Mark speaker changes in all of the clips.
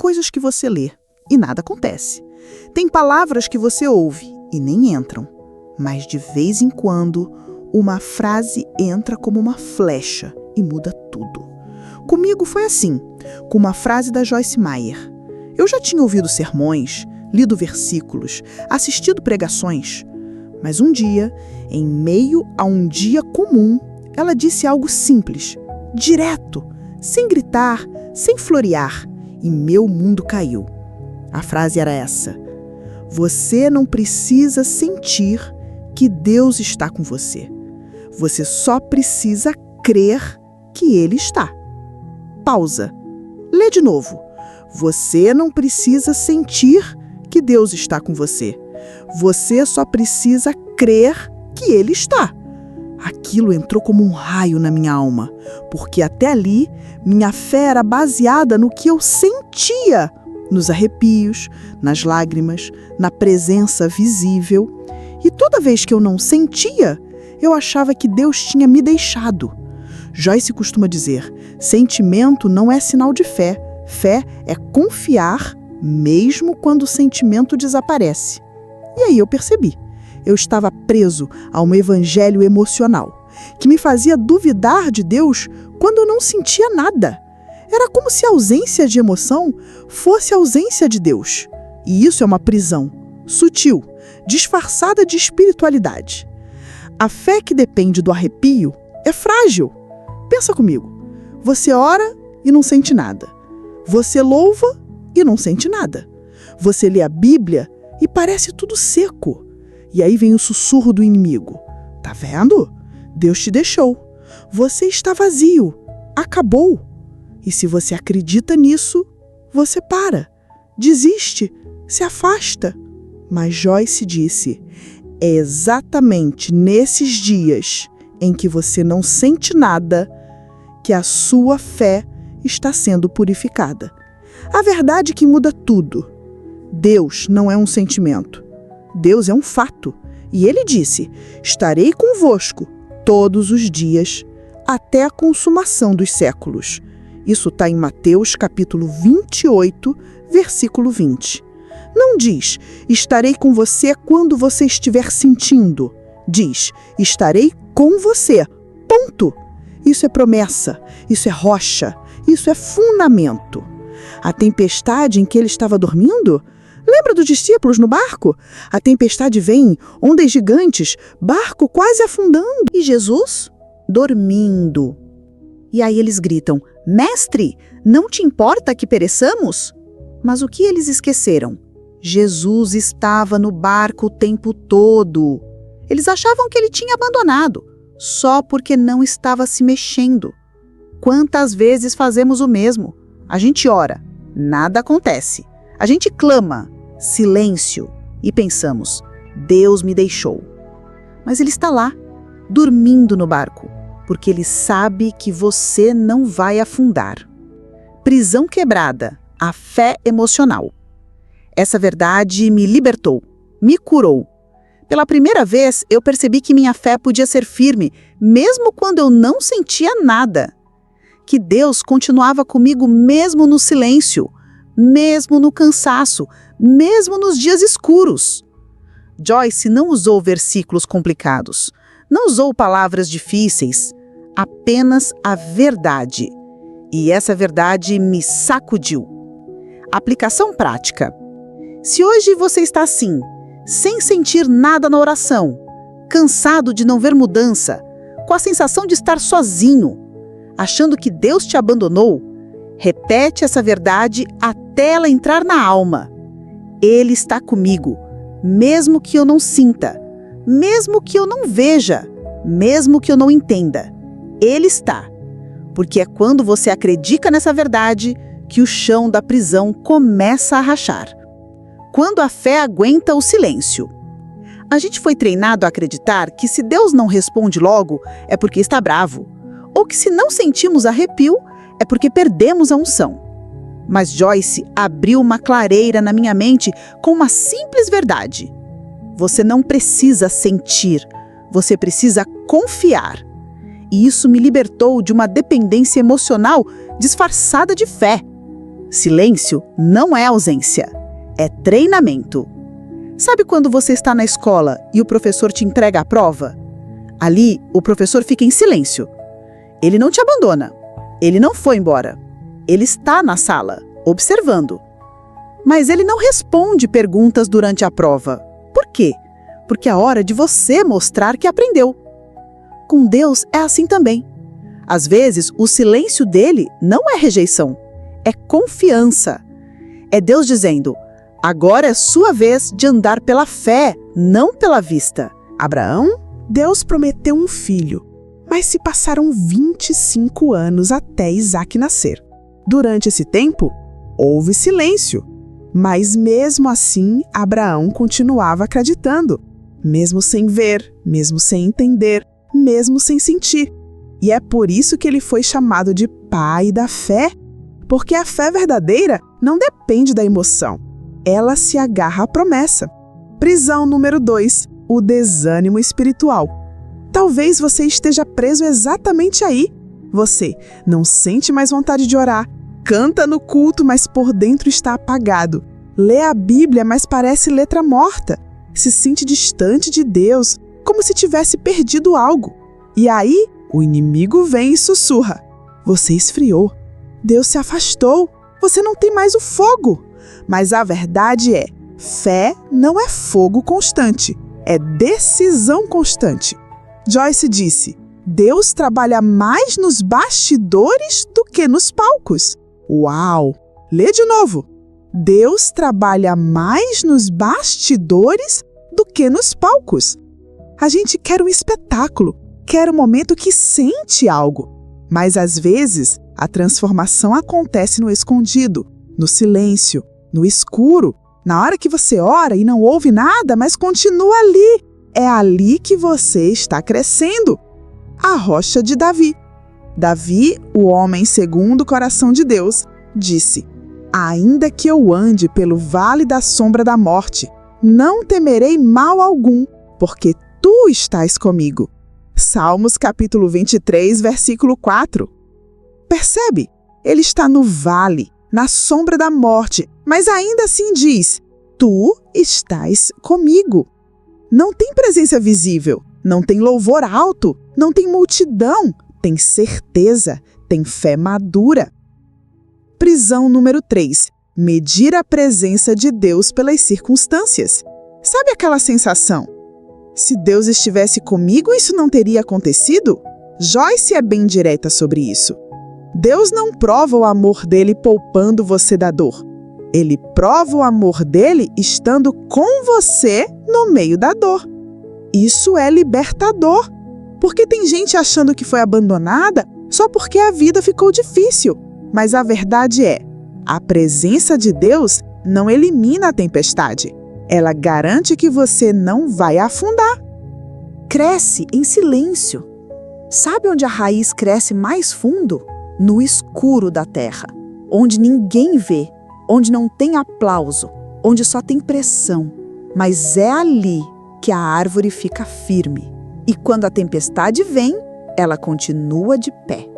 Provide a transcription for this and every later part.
Speaker 1: coisas que você lê e nada acontece. Tem palavras que você ouve e nem entram. Mas de vez em quando, uma frase entra como uma flecha e muda tudo. Comigo foi assim, com uma frase da Joyce Meyer. Eu já tinha ouvido sermões, lido versículos, assistido pregações. Mas um dia, em meio a um dia comum, ela disse algo simples, direto, sem gritar, sem florear, e meu mundo caiu. A frase era essa: você não precisa sentir que Deus está com você. Você só precisa crer que Ele está. Pausa. Lê de novo. Você não precisa sentir que Deus está com você. Você só precisa crer que Ele está. Aquilo entrou como um raio na minha alma, porque até ali minha fé era baseada no que eu sentia, nos arrepios, nas lágrimas, na presença visível. E toda vez que eu não sentia, eu achava que Deus tinha me deixado. Joyce costuma dizer, sentimento não é sinal de fé. Fé é confiar mesmo quando o sentimento desaparece. E aí eu percebi. Eu estava preso a um evangelho emocional, que me fazia duvidar de Deus quando eu não sentia nada. Era como se a ausência de emoção fosse a ausência de Deus. E isso é uma prisão, sutil, disfarçada de espiritualidade. A fé que depende do arrepio é frágil. Pensa comigo. Você ora e não sente nada. Você louva e não sente nada. Você lê a Bíblia e parece tudo seco. E aí vem o sussurro do inimigo. Tá vendo? Deus te deixou. Você está vazio. Acabou. E se você acredita nisso, você para, desiste, se afasta. Mas Joyce disse, é exatamente nesses dias em que você não sente nada que a sua fé está sendo purificada. A verdade é que muda tudo. Deus não é um sentimento. Deus é um fato. E Ele disse, estarei convosco todos os dias, até a consumação dos séculos. Isso está em Mateus capítulo 28, versículo 20. Não diz, estarei com você quando você estiver sentindo. Diz, estarei com você. Ponto. Isso é promessa, isso é rocha, isso é fundamento. A tempestade em que ele estava dormindo? Lembra dos discípulos no barco? A tempestade vem, ondas gigantes, barco quase afundando. E Jesus? Dormindo. E aí eles gritam, Mestre, não te importa que pereçamos? Mas o que eles esqueceram? Jesus estava no barco o tempo todo. Eles achavam que ele tinha abandonado, só porque não estava se mexendo. Quantas vezes fazemos o mesmo? A gente ora, nada acontece. A gente clama, silêncio, e pensamos, Deus me deixou. Mas ele está lá, dormindo no barco, porque ele sabe que você não vai afundar. Prisão quebrada, a fé emocional. Essa verdade me libertou, me curou. Pela primeira vez, eu percebi que minha fé podia ser firme, mesmo quando eu não sentia nada. Que Deus continuava comigo mesmo no silêncio, mesmo no cansaço, mesmo nos dias escuros. Joyce não usou versículos complicados, não usou palavras difíceis, apenas a verdade. E essa verdade me sacudiu. Aplicação prática. Se hoje você está assim, sem sentir nada na oração, cansado de não ver mudança, com a sensação de estar sozinho, achando que Deus te abandonou, repete essa verdade até ela entrar na alma. Ele está comigo, mesmo que eu não sinta, mesmo que eu não veja, mesmo que eu não entenda. Ele está. Porque é quando você acredita nessa verdade que o chão da prisão começa a rachar. Quando a fé aguenta o silêncio. A gente foi treinado a acreditar que se Deus não responde logo, é porque está bravo. Ou que se não sentimos arrepio, é porque perdemos a unção. Mas Joyce abriu uma clareira na minha mente com uma simples verdade. Você não precisa sentir, você precisa confiar. E isso me libertou de uma dependência emocional disfarçada de fé. Silêncio não é ausência, é treinamento. Sabe quando você está na escola e o professor te entrega a prova? Ali, o professor fica em silêncio. Ele não te abandona. Ele não foi embora. Ele está na sala, observando. Mas ele não responde perguntas durante a prova. Por quê? Porque é hora de você mostrar que aprendeu. Com Deus é assim também. Às vezes, o silêncio dele não é rejeição, é confiança. É Deus dizendo: agora é sua vez de andar pela fé, não pela vista.
Speaker 2: Abraão, Deus prometeu um filho, mas se passaram 25 anos até Isaque nascer. Durante esse tempo, houve silêncio, mas mesmo assim, Abraão continuava acreditando, mesmo sem ver, mesmo sem entender, mesmo sem sentir. E é por isso que ele foi chamado de pai da fé, porque a fé verdadeira não depende da emoção. Ela se agarra à promessa. Prisão número 2, o desânimo espiritual. Talvez você esteja preso exatamente aí. Você não sente mais vontade de orar, canta no culto, mas por dentro está apagado. Lê a Bíblia, mas parece letra morta. Se sente distante de Deus, como se tivesse perdido algo. E aí, o inimigo vem e sussurra: você esfriou, Deus se afastou, você não tem mais o fogo. Mas a verdade é, fé não é fogo constante, é decisão constante. Joyce disse: Deus trabalha mais nos bastidores do que nos palcos. Uau! Lê de novo. Deus trabalha mais nos bastidores do que nos palcos. A gente quer um espetáculo, quer um momento que sente algo. Mas às vezes, a transformação acontece no escondido, no silêncio, no escuro, na hora que você ora e não ouve nada, mas continua ali. É ali que você está crescendo. A rocha de Davi. Davi, o homem segundo o coração de Deus, disse: ainda que eu ande pelo vale da sombra da morte, não temerei mal algum, porque tu estás comigo. Salmos capítulo 23, versículo 4. Percebe? Ele está no vale, na sombra da morte, mas ainda assim diz: tu estás comigo. Não tem presença visível, não tem louvor alto, não tem multidão, tem certeza, tem fé madura. Prisão número 3. Medir a presença de Deus pelas circunstâncias. Sabe aquela sensação? Se Deus estivesse comigo, isso não teria acontecido? Joyce é bem direta sobre isso. Deus não prova o amor dele poupando você da dor. Ele prova o amor dele estando com você no meio da dor. Isso é libertador, porque tem gente achando que foi abandonada só porque a vida ficou difícil. Mas a verdade é, a presença de Deus não elimina a tempestade. Ela garante que você não vai afundar.
Speaker 1: Cresce em silêncio. Sabe onde a raiz cresce mais fundo? No escuro da terra, onde ninguém vê, onde não tem aplauso, onde só tem pressão. Mas é ali que a árvore fica firme. E quando a tempestade vem, ela continua de pé.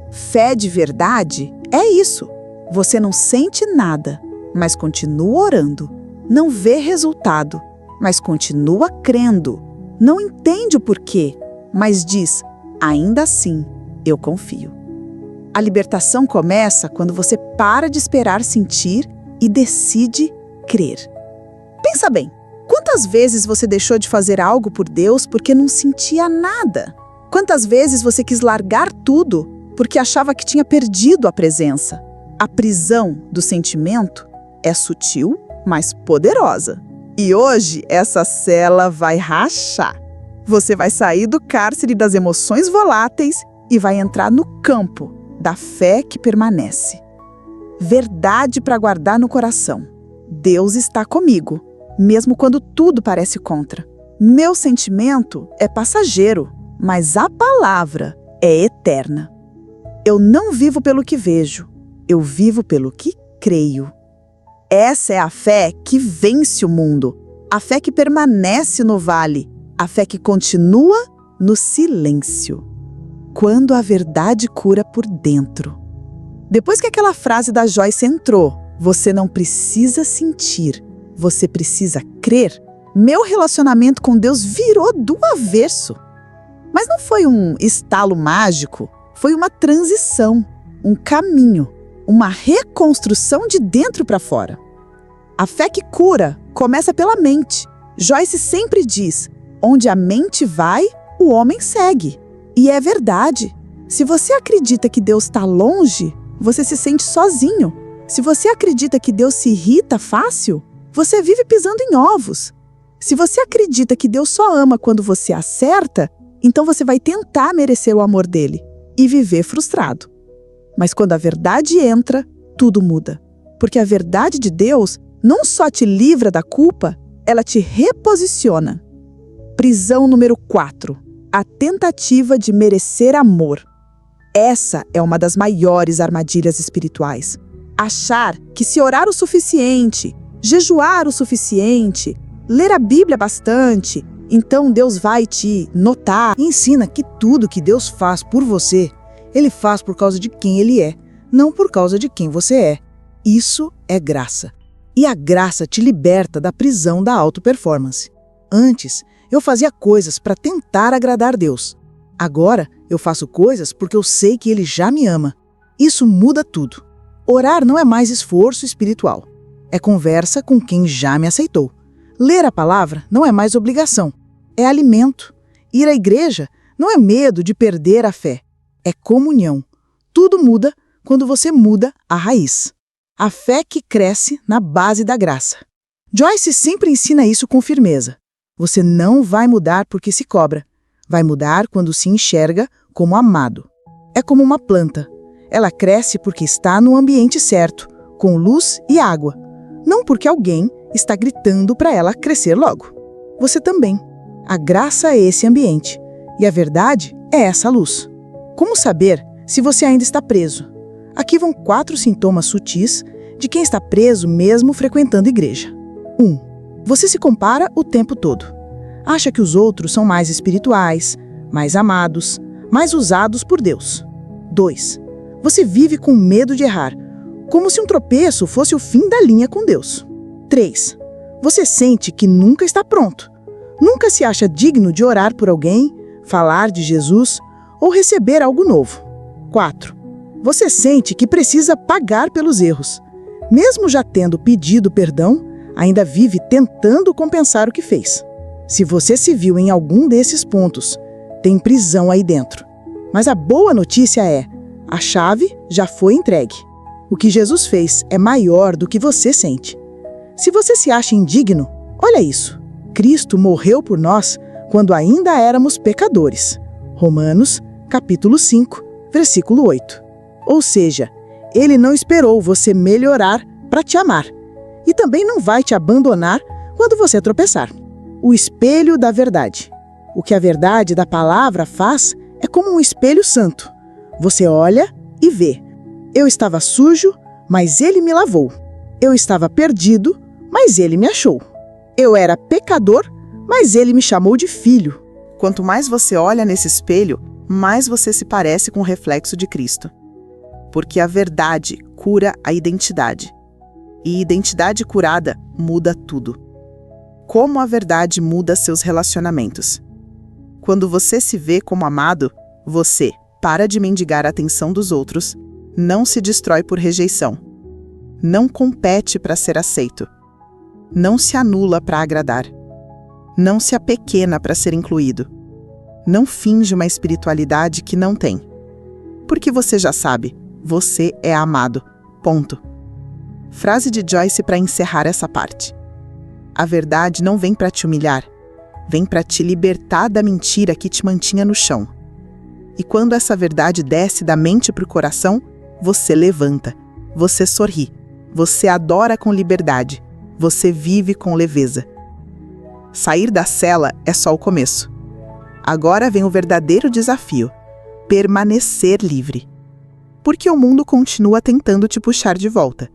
Speaker 1: Fé de verdade é isso. Você não sente nada, mas continua orando. Não vê resultado, mas continua crendo. Não entende o porquê, mas diz: ainda assim, eu confio. A libertação começa quando você para de esperar sentir e decide crer. Pensa bem, quantas vezes você deixou de fazer algo por Deus porque não sentia nada? Quantas vezes você quis largar tudo porque achava que tinha perdido a presença? A prisão do sentimento é sutil, mas poderosa. E hoje essa cela vai rachar. Você vai sair do cárcere das emoções voláteis e vai entrar no campo da fé que permanece. Verdade para guardar no coração. Deus está comigo, mesmo quando tudo parece contra. Meu sentimento é passageiro, mas a palavra é eterna. Eu não vivo pelo que vejo, eu vivo pelo que creio. Essa é a fé que vence o mundo, a fé que permanece no vale, a fé que continua no silêncio. Quando a verdade cura por dentro. Depois que aquela frase da Joyce entrou, você não precisa sentir, você precisa crer. Meu relacionamento com Deus virou do avesso. Mas não foi um estalo mágico, foi uma transição, um caminho, uma reconstrução de dentro para fora. A fé que cura começa pela mente. Joyce sempre diz: onde a mente vai, o homem segue. E é verdade. Se você acredita que Deus está longe, você se sente sozinho. Se você acredita que Deus se irrita fácil, você vive pisando em ovos. Se você acredita que Deus só ama quando você acerta, então você vai tentar merecer o amor dele e viver frustrado. Mas quando a verdade entra, tudo muda. Porque a verdade de Deus não só te livra da culpa, ela te reposiciona. Prisão número 4. A tentativa de merecer amor. Essa é uma das maiores armadilhas espirituais. Achar que se orar o suficiente, jejuar o suficiente, ler a Bíblia bastante, então Deus vai te notar.
Speaker 3: Ensina que tudo que Deus faz por você, Ele faz por causa de quem Ele é, não por causa de quem você é. Isso é graça. E a graça te liberta da prisão da auto-performance. Antes, eu fazia coisas para tentar agradar Deus. Agora, eu faço coisas porque eu sei que Ele já me ama. Isso muda tudo. Orar não é mais esforço espiritual. É conversa com quem já me aceitou. Ler a palavra não é mais obrigação. É alimento. Ir à igreja não é medo de perder a fé. É comunhão. Tudo muda quando você muda a raiz. A fé que cresce na base da graça. Joyce sempre ensina isso com firmeza. Você não vai mudar porque se cobra. Vai mudar quando se enxerga como amado. É como uma planta. Ela cresce porque está no ambiente certo, com luz e água. Não porque alguém está gritando para ela crescer logo. Você também. A graça é esse ambiente. E a verdade é essa luz. Como saber se você ainda está preso? Aqui vão 4 sintomas sutis de quem está preso mesmo frequentando igreja. 1. Você se compara o tempo todo. Acha que os outros são mais espirituais, mais amados, mais usados por Deus. 2. Você vive com medo de errar, como se um tropeço fosse o fim da linha com Deus. 3. Você sente que nunca está pronto. Nunca se acha digno de orar por alguém, falar de Jesus ou receber algo novo. 4. Você sente que precisa pagar pelos erros. Mesmo já tendo pedido perdão, ainda vive tentando compensar o que fez. Se você se viu em algum desses pontos, tem prisão aí dentro. Mas a boa notícia é: a chave já foi entregue. O que Jesus fez é maior do que você sente. Se você se acha indigno, olha isso. Cristo morreu por nós quando ainda éramos pecadores. Romanos, capítulo 5, versículo 8. Ou seja, Ele não esperou você melhorar para te amar. E também não vai te abandonar quando você tropeçar. O espelho da verdade. O que a verdade da palavra faz é como um espelho santo. Você olha e vê. Eu estava sujo, mas Ele me lavou. Eu estava perdido, mas Ele me achou. Eu era pecador, mas Ele me chamou de filho.
Speaker 1: Quanto mais você olha nesse espelho, mais você se parece com o reflexo de Cristo. Porque a verdade cura a identidade. E identidade curada muda tudo. Como a verdade muda seus relacionamentos. Quando você se vê como amado, você para de mendigar a atenção dos outros, não se destrói por rejeição, não compete para ser aceito, não se anula para agradar, não se apequena para ser incluído, não finge uma espiritualidade que não tem. Porque você já sabe, você é amado. Ponto. Frase de Joyce para encerrar essa parte. A verdade não vem para te humilhar, vem para te libertar da mentira que te mantinha no chão. E quando essa verdade desce da mente para o coração, você levanta, você sorri, você adora com liberdade, você vive com leveza. Sair da cela é só o começo. Agora vem o verdadeiro desafio: permanecer livre. Porque o mundo continua tentando te puxar de volta.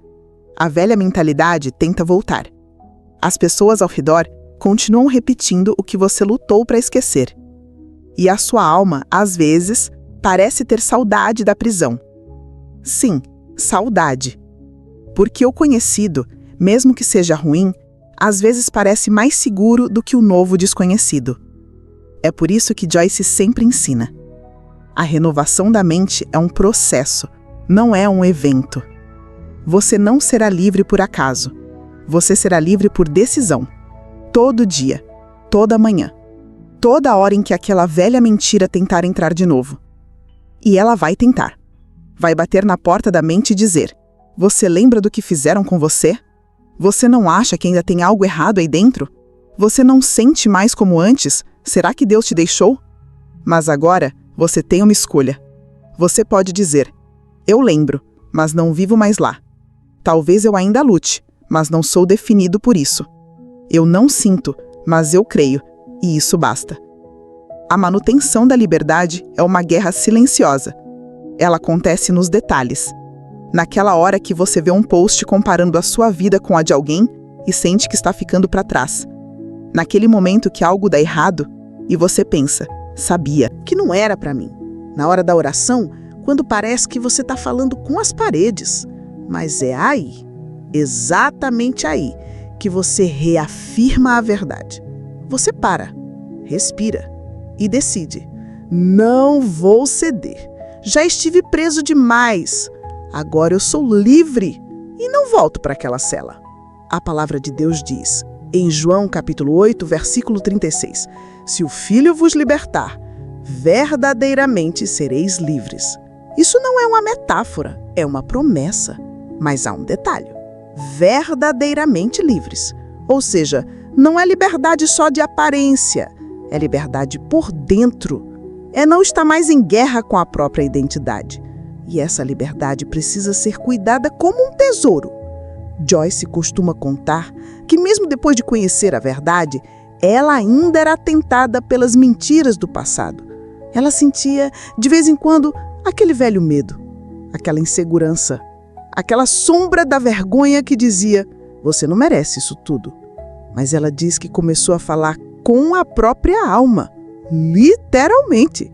Speaker 1: A velha mentalidade tenta voltar. As pessoas ao redor continuam repetindo o que você lutou para esquecer. E a sua alma, às vezes, parece ter saudade da prisão. Sim,
Speaker 2: Saudade. Porque o conhecido, mesmo que seja ruim, às vezes parece mais seguro do que o novo desconhecido. É por isso que Joyce sempre ensina. A renovação da mente é um processo, não é um evento. Você não será livre por acaso. Você será livre por decisão. Todo dia, toda manhã, toda hora em que aquela velha mentira tentar entrar de novo. E ela vai tentar. Vai bater na porta da mente e dizer: você lembra do que fizeram com você? Você não acha que ainda tem algo errado aí dentro? Você não sente mais como antes? Será que Deus te deixou? Mas agora, você tem uma escolha. Você pode dizer: eu lembro, mas não vivo mais lá. Talvez eu ainda lute, mas não sou definido por isso. Eu não sinto, mas eu creio, e isso basta. A manutenção da liberdade é uma guerra silenciosa. Ela acontece nos detalhes. Naquela hora que você vê um post comparando a sua vida com a de alguém e sente que está ficando para trás. Naquele momento que algo dá errado e você pensa: sabia
Speaker 1: Que não era para mim. Na hora da oração, quando parece que você está falando com as paredes. Mas é aí, exatamente aí, que você reafirma a verdade. Você para, respira e decide: não vou ceder. Já estive preso demais. Agora eu sou livre e não volto para aquela cela. A palavra de Deus diz, em João capítulo 8, versículo 36, se o Filho vos libertar, verdadeiramente sereis livres. Isso não é uma metáfora, é uma promessa. Mas há um detalhe: verdadeiramente livres. Ou seja, não é liberdade só de aparência, é liberdade por dentro. É não estar mais em guerra com a própria identidade. E essa liberdade precisa ser cuidada como um tesouro. Joyce costuma contar que mesmo depois de conhecer a verdade, ela ainda era tentada pelas mentiras do passado. Ela sentia, de vez em quando, aquele velho medo, aquela insegurança, aquela sombra da vergonha que dizia: você não merece isso tudo. Mas ela diz que começou a falar com a própria alma, literalmente,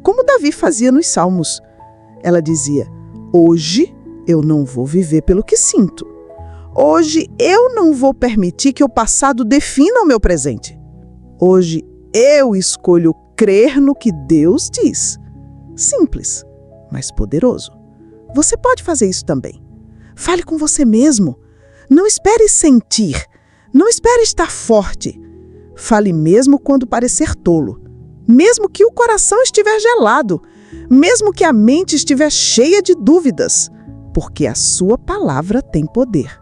Speaker 1: como Davi fazia nos Salmos. Ela dizia: hoje eu não vou viver pelo que sinto. Hoje eu não vou permitir que o passado defina o meu presente. Hoje eu escolho crer no que Deus diz. Simples, mas poderoso. Você pode fazer isso também. Fale com você mesmo. Não espere sentir. Não espere estar forte. Fale mesmo quando parecer tolo. Mesmo que o coração estiver gelado. Mesmo que a mente estiver cheia de dúvidas. Porque a sua palavra tem poder.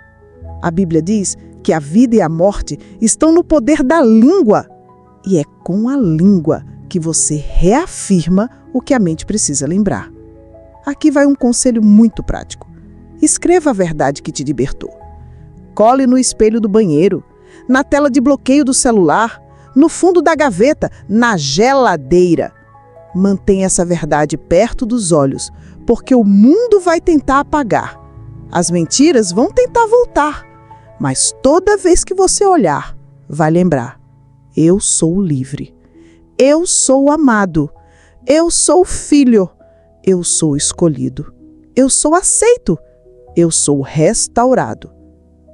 Speaker 1: A Bíblia diz que a vida e a morte estão no poder da língua. E é com a língua que você reafirma o que a mente precisa lembrar. Aqui vai um conselho muito prático. Escreva a verdade que te libertou. Cole no espelho do banheiro, na tela de bloqueio do celular, no fundo da gaveta, na geladeira. Mantenha essa verdade perto dos olhos, porque o mundo vai tentar apagar. As mentiras vão tentar voltar, mas toda vez que você olhar, vai lembrar: eu sou livre, eu sou amado, eu sou filho, eu sou escolhido, eu sou aceito, eu sou restaurado.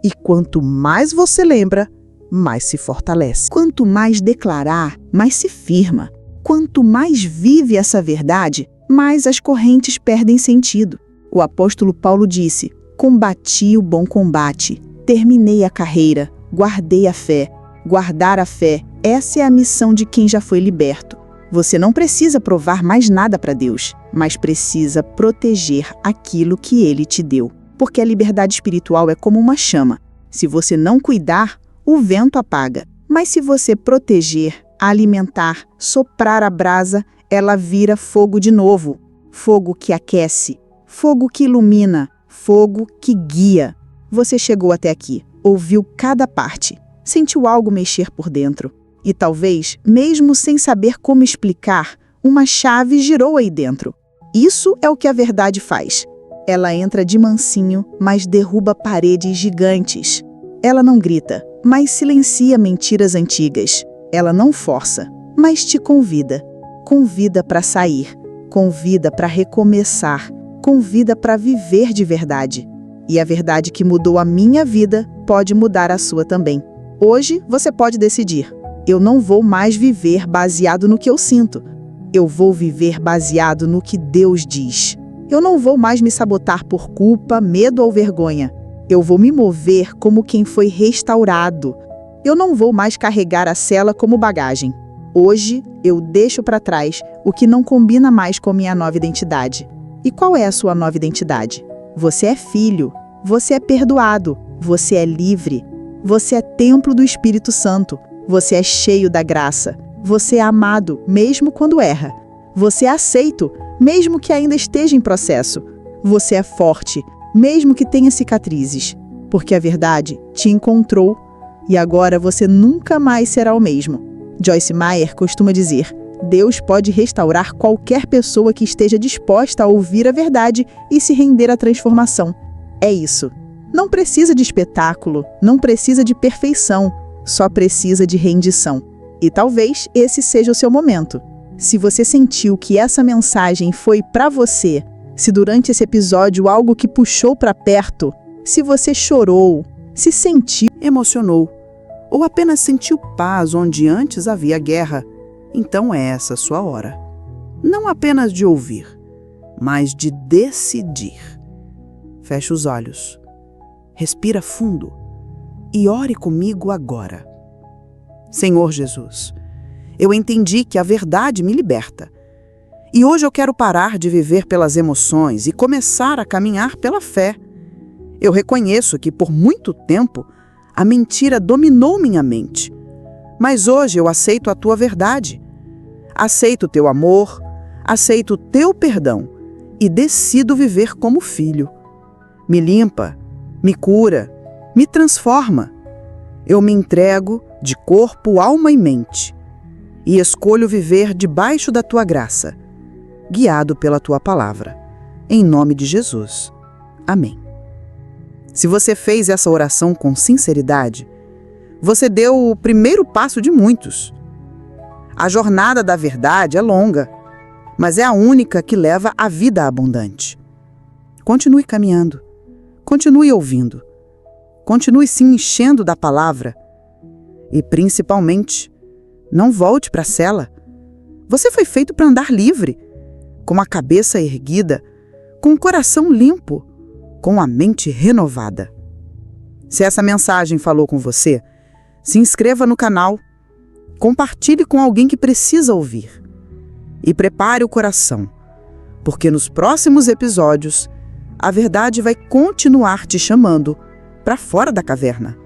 Speaker 1: E quanto mais você lembra, mais se fortalece.
Speaker 4: Quanto mais declarar, mais se firma. Quanto mais vive essa verdade, mais as correntes perdem sentido. O apóstolo Paulo disse: combati o bom combate, terminei a carreira, guardei a fé. Guardar a fé, essa é a missão de quem já foi liberto. Você não precisa provar mais nada para Deus, mas precisa proteger aquilo que Ele te deu. Porque a liberdade espiritual é como uma chama. Se você não cuidar, o vento apaga. Mas se você proteger, alimentar, soprar a brasa, ela vira fogo de novo. Fogo que aquece, fogo que ilumina, fogo que guia. Você chegou até aqui, ouviu cada parte, sentiu algo mexer por dentro. E talvez, mesmo sem saber como explicar, uma chave girou aí dentro. Isso é o que a verdade faz. Ela entra de mansinho, mas derruba paredes gigantes. Ela não grita, mas silencia mentiras antigas. Ela não força, mas te convida. Convida para sair, convida para recomeçar, convida para viver de verdade. E a verdade que mudou a minha vida pode mudar a sua também. Hoje você pode decidir: eu não vou mais viver baseado no que eu sinto. Eu vou viver baseado no que Deus diz. Eu não vou mais me sabotar por culpa, medo ou vergonha. Eu vou me mover como quem foi restaurado. Eu não vou mais carregar a cela como bagagem. Hoje, eu deixo para trás o que não combina mais com minha nova identidade. E qual é a sua nova identidade? Você é filho, você é perdoado, você é livre, você é templo do Espírito Santo, você é cheio da graça, você é amado, mesmo quando erra. Você é aceito, mesmo que ainda esteja em processo. Você é forte, mesmo que tenha cicatrizes, porque a verdade te encontrou e agora você nunca mais será o mesmo. Joyce Meyer costuma dizer: Deus pode restaurar qualquer pessoa que esteja disposta a ouvir a verdade e se render à transformação. É isso. Não precisa de espetáculo, não precisa de perfeição, só precisa de rendição. E talvez esse seja o seu momento. Se você sentiu que essa mensagem foi para você, se durante esse episódio algo que puxou para perto, se você chorou, se sentiu,
Speaker 1: Emocionou, ou apenas sentiu paz onde antes havia guerra, então é essa a sua hora. Não apenas de ouvir, mas de decidir. Feche os olhos, respira fundo e ore comigo agora. Senhor Jesus, eu entendi que a verdade me liberta. E hoje eu quero parar de viver pelas emoções e começar a caminhar pela fé. Eu reconheço que por muito tempo a mentira dominou minha mente. Mas hoje eu aceito a tua verdade. Aceito o teu amor, aceito o teu perdão e decido viver como filho. Me limpa, me cura, me transforma. Eu me entrego de corpo, alma e mente e escolho viver debaixo da tua graça, guiado pela tua palavra. Em nome de Jesus. Amém. Se você fez essa oração com sinceridade, você deu o primeiro passo de muitos. A jornada da verdade é longa, mas é a única que leva à vida abundante. Continue caminhando, continue ouvindo, continue se enchendo da palavra e, principalmente, não volte para a cela. Você foi feito para andar livre, com a cabeça erguida, com o coração limpo, com a mente renovada. Se essa mensagem falou com você, se inscreva no canal, compartilhe com alguém que precisa ouvir e prepare o coração, porque nos próximos episódios a verdade vai continuar te chamando para fora da caverna.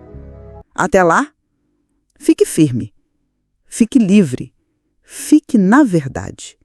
Speaker 1: Até lá, fique firme, fique livre, fique na verdade.